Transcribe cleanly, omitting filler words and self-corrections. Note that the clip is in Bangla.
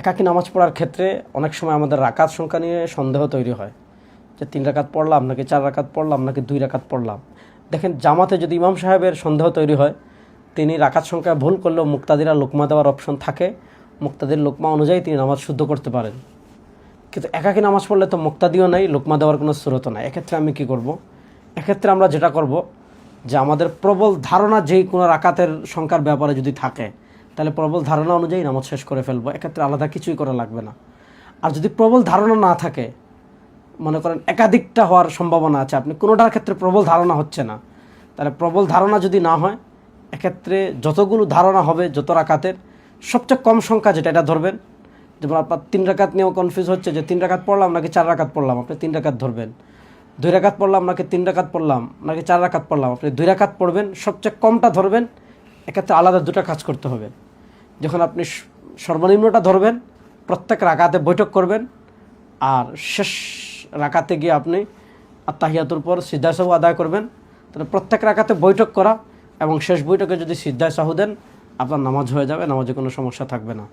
একাকী নামাজ পড়ার ক্ষেত্রে অনেক সময় আমাদের রাকাত সংখ্যা নিয়ে সন্দেহ তৈরি হয় যে 3 রাকাত পড়লাম নাকি 4 রাকাত পড়লাম নাকি 2 রাকাত পড়লাম। দেখেন, জামাতে যদি ইমাম সাহেবের সন্দেহ তৈরি হয়, তিনি রাকাত সংখ্যা ভুল করলেও মুক্তাদিরা লোকমা দেওয়ার অপশন থাকে, মুক্তাদির লোকমা অনুযায়ী তিনি নামাজ শুদ্ধ করতে পারেন। কিন্তু একাকী নামাজ পড়লে তো মুক্তাদিও নাই, লোকমা দেওয়ার কোনো সুরতও নাই। এক্ষেত্রে আমি কি করব? এক্ষেত্রে আমরা যেটা করব যে আমাদের প্রবল ধারণা যেই কোনো রাকাতের সংখ্যার ব্যাপারে যদি থাকে, তাহলে প্রবল ধারণা অনুযায়ী নামাজ শেষ করে ফেলবো। এক্ষেত্রে আলাদা কিছুই করা লাগবে না। আর যদি প্রবল ধারণা না থাকে, মনে করেন একাধিকটা হওয়ার সম্ভাবনা আছে, আপনি কোনোটার ক্ষেত্রে প্রবল ধারণা হচ্ছে না, তাহলে প্রবল ধারণা যদি না হয়, এক্ষেত্রে যতগুলো ধারণা হবে যত রাকাতের সবচেয়ে কম সংখ্যা যেটা, এটা ধরবেন। যেমন আপনার 3 রাকাত নিয়েও কনফিউজ হচ্ছে যে 3 রাকাত পড়লাম নাকি 4 রাকাত পড়লাম, আপনি 3 রাকাত ধরবেন। 2 রাকাত পড়লাম নাকি 3 রাকাত পড়লাম নাকি 4 রাকাত পড়লাম, আপনি 2 রাকাত পড়বেন, সবচেয়ে কমটা ধরবেন। এক্ষেত্রে আলাদা দুটো কাজ করতে হবে। যখন আপনি সর্বনিম্নটা ধরবেন, প্রত্যেক রাকাতে বৈঠক করবেন, আর শেষ রাকাতে গিয়ে আপনি আত্তাহিয়াতুর পর সিজদা সাহু আদায় করবেন। তাহলে প্রত্যেক রাকাতে বৈঠক করা এবং শেষ বৈঠকে যদি সিজদা সাহু দেন, আপনার নামাজ হয়ে যাবে, নামাজে কোনো সমস্যা থাকবে না।